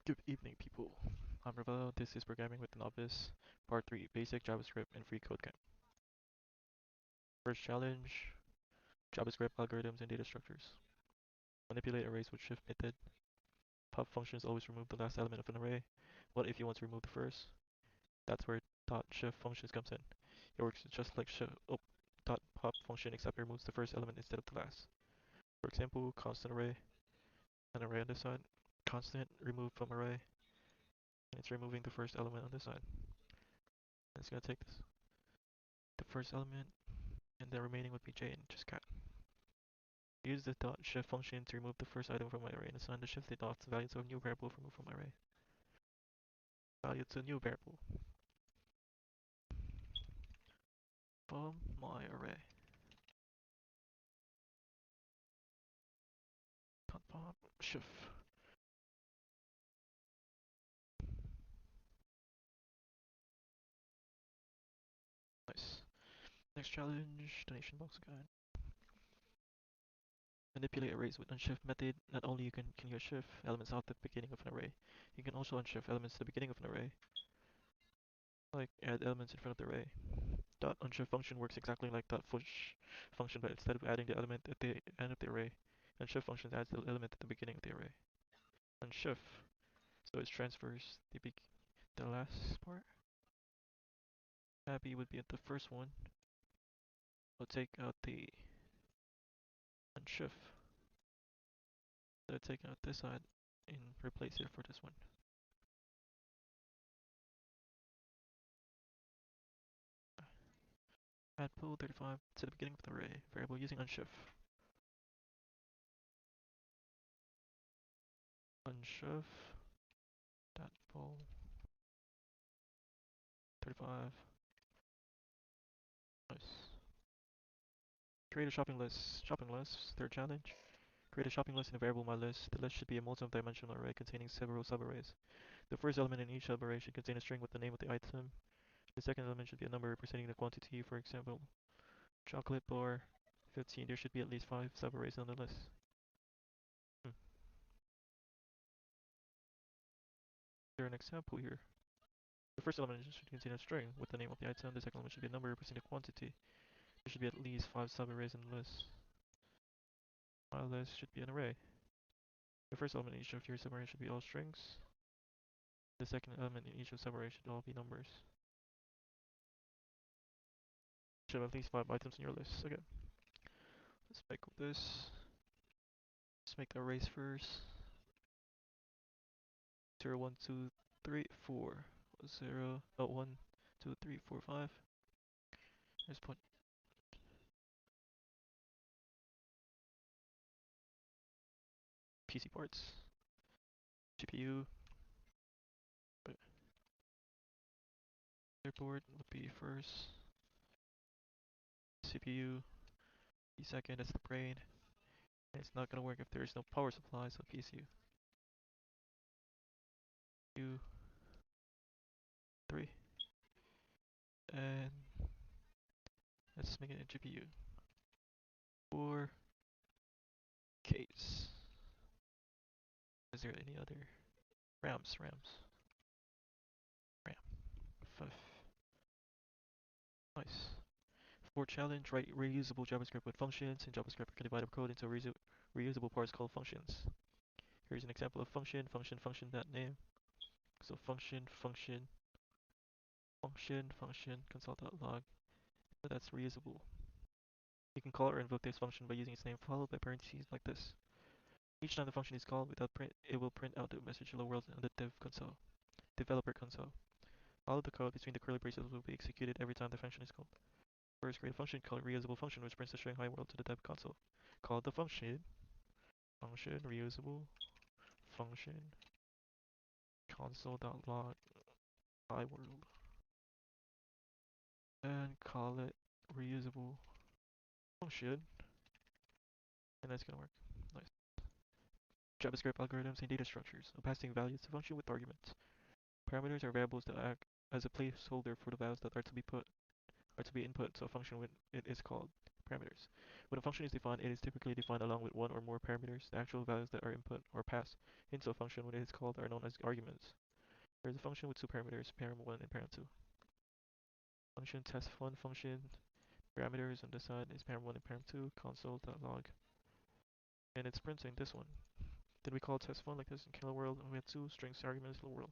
Good evening, people. I'm Ravel. This is Programming with Novice, Part 3, Basic JavaScript and freeCodeCamp. First challenge, JavaScript algorithms and data structures. Manipulate arrays with shift method. Pop functions always remove the last element of an array. What if you want to remove the first? That's where dot shift functions comes in. It works just like dot pop function except it removes the first element instead of the last. For example, constant array, an array on this side, constant remove from array, and it's removing the first element on this side. And it's gonna take the first element and the remaining would be j and just cat. Use the dot shift function to remove the first item from my array and assign the shifted dot value to a new variable removed from my array. Value to a new variable from my array. Dot pop shift. Nice. Next challenge, donation box guide. Manipulate arrays with unshift method. Not only can you shift elements out the beginning of an array, you can also unshift elements to the beginning of an array. Like add elements in front of the array. Dot unshift function works exactly like dot push function, but instead of adding the element at the end of the array, unshift function adds the element at the beginning of the array. Unshift, so it transfers the last part. Happy would be at the first one. We'll take out the unshift. So take out this side and replace it for this one. Add pull 35 to the beginning of the array variable using unshift. Unshift that pull 35. Nice. Create a shopping list. Shopping list. Third challenge. Create a shopping list in a variable myList. The list should be a multi-dimensional array containing several subarrays. The first element in each subarray should contain a string with the name of the item. The second element should be a number representing the quantity. For example, chocolate bar 15. There should be at least 5 subarrays on the list. There's an example here. The first element should contain a string with the name of the item. The second element should be a number representing the quantity. There should be at least 5 subarrays in the list. My list should be an array. The first element in each of your subarrays should be all strings. The second element in each of the subarrays should all be numbers. You should have at least 5 items in your list. Okay. Let's make this. Let's make the arrays first. 0, 1, 2, 3, 4. 0, 1, 2, 3, 4, 5. Let's put PC parts. GPU. Motherboard would be first. CPU. Be second, that's the brain. And it's not gonna work if there is no power supply, so PSU. 2, 3. And let's make it a GPU. 4. Case. Is there any other? RAMs. RAM. 5. Nice. For challenge, write reusable JavaScript with functions. In JavaScript, you can divide up code into reusable parts called functions. Here's an example of function, name. So function, console.log. So that's reusable. You can call or invoke this function by using its name followed by parentheses like this. Each time the function is called without print, it will print out the message hello world on the developer console. All of the code between the curly braces will be executed every time the function is called. First, create a function called reusable function which prints the string hi world to the dev console. Call the function reusable function console.log hi world. And call it reusable function. And that's gonna work. Nice. JavaScript algorithms and data structures. Passing values to function with arguments. Parameters are variables that act as a placeholder for the values that are to be input, so a function when it is called. parameters. When a function is defined, it is typically defined along with one or more parameters. The actual values that are input or passed into a function when it is called are known as arguments. There is a function with two parameters, param1 and param2. Function test1 function parameters on this side is param1 and param2 console.log, and it's printing this one. Then we call test1 like this in hello world, and we have two strings arguments hello world.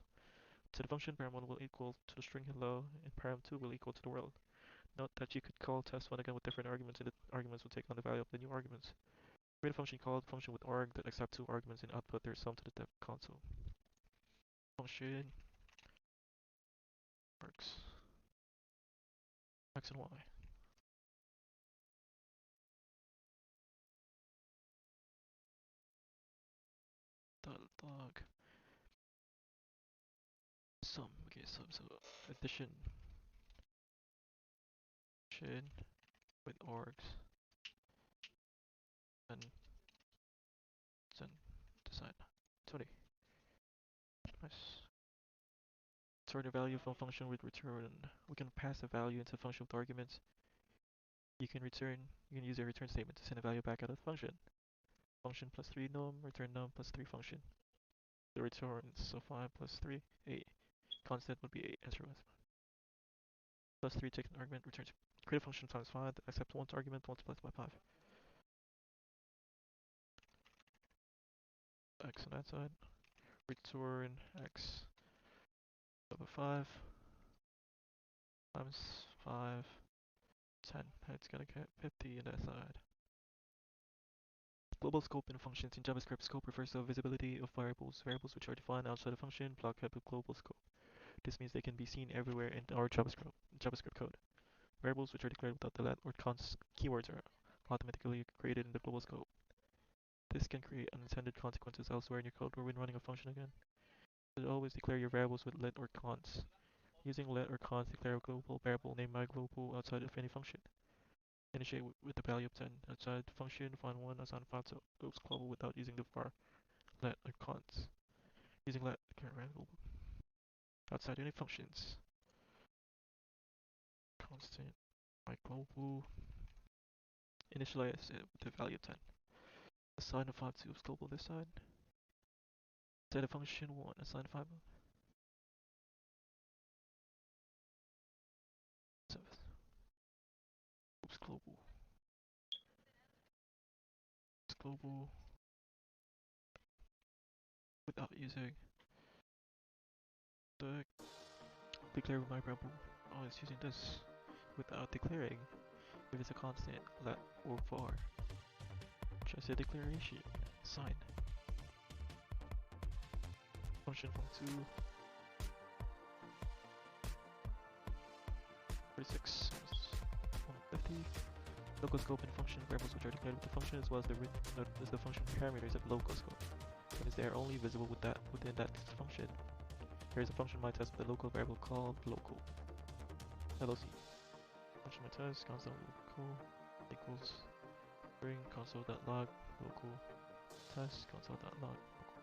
So the function param1 will equal to the string hello, and param2 will equal to the world. Note that you could call test1 again with different arguments, and the arguments will take on the value of the new arguments. Create a function called function with arg that accepts two arguments and output their sum to the dev console. Function args x and y. Log sum. Okay, so addition with args and then design 20. Nice. Return a value from function with return. We can pass a value into a function with arguments. You can use a return statement to send a value back out of the function. Function plus 3 num, return num plus 3 function. The returns, so 5 plus 3, 8. Constant would be 8, answer was. Plus 3 takes an argument, returns. Create a function times 5 that accepts one's argument multiplied by 5. X on that side. Return x over 5 times 5, 10. It's gonna get 50 on that side. Global scope in functions in JavaScript. Scope refers to the visibility of variables. Variables which are defined outside a function block have a global scope. This means they can be seen everywhere in our JavaScript code. Variables which are declared without the let or const keywords are automatically created in the global scope. This can create unintended consequences elsewhere in your code or when running a function again. You should always declare your variables with let or const. Using let or const, declare a global variable named myGlobal outside of any function. Initiate with the value of 10. Outside the function, find 1, assign 5 to oops global without using the var let or const. Using let, declare variable outside any functions. Constant myGlobal. Initialize it with the value of 10. Assign a 5 to oops global this side. Set a function 1, assign 5. Oops global. Oops global. Without using the declare with my variable. Oh, it's using this without declaring if it's a constant, let or var. Should I say declaration? Sign. Function from 2. 46. 150. Local scope and function variables which are declared with the function as well as the function parameters of local scope. And is they are only visible within that function. Here is a function myTest with a local variable called local. LOC. Function myTest console local equals string console.log local test console.log local.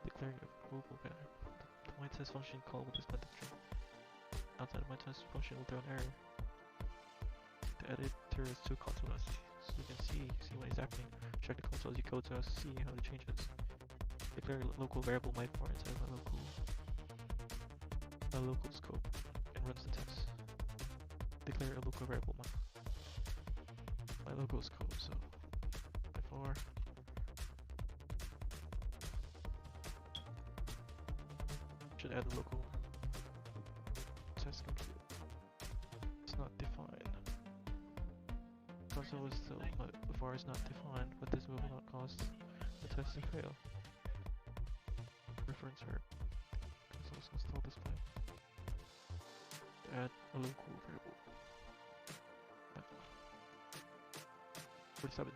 Declaring a global variable. The myTest function call with this method string. Outside of myTest function will throw an error. The editor is to console us, so you can see what is happening. Check the console as you code to us, see how it changes. Declare a local variable myFor inside my local scope and runs the test. Declare a local variable my local scope, so myFor should add the local test complete. It's not defined. Console is still, but the var is not defined, but this will not cause the test to fail. Reference verb. Console install display. Add a local variable. 47.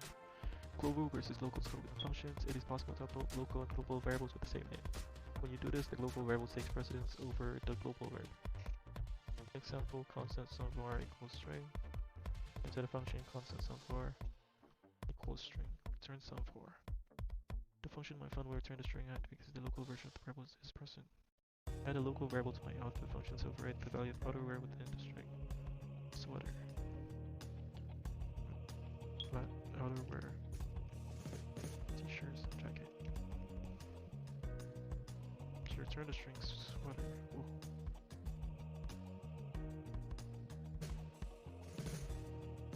Global versus local scope in functions. It is possible to upload local and global variables with the same name. When you do this, the global variable takes precedence over the global variable. Example, constant sum var equals string. Inside a function, constant sum var equals string. Return sum var. The function myFun will return the string at because the local version of the variable is present. Add a local variable to my output function to override the value of other variable within the string. Sweater. outerwear, t-shirts, jacket. Should return the string sweater. Ooh.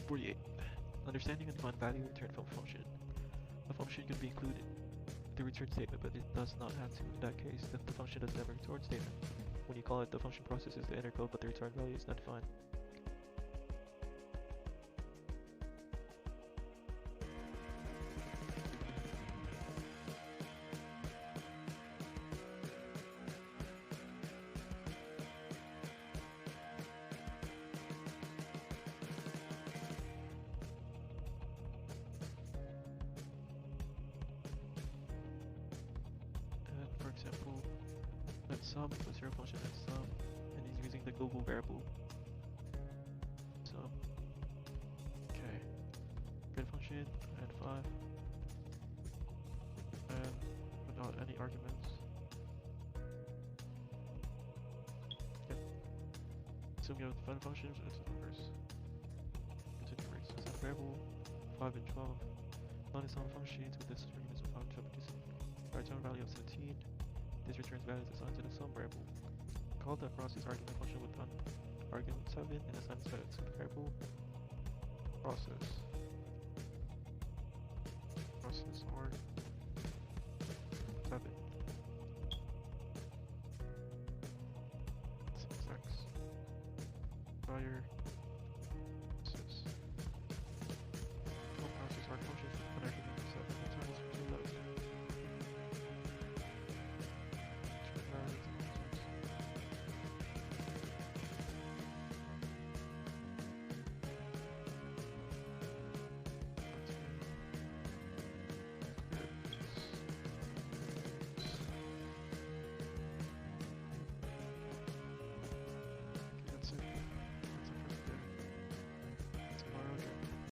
'48. Understanding and define value return from function. A function can be included in the return statement, but it does not have to. In that case, the function doesn't have a return statement. When you call it, the function processes the inner code, but the return value is not defined. For example, let sum plus zero function at sum, and he's using the global variable sum. Okay, print function add 5, and without any arguments. Yep. So we have the find functions and its numbers. Continue rates. So set variable 5 and 12. Find the sum functions with this arguments of 5 and 12. Return value of 17. This returns values assigned to the sum variable. Call the process argument function with argument 7 and assign its value to the variable process. Process arg 7. Syntax. Fire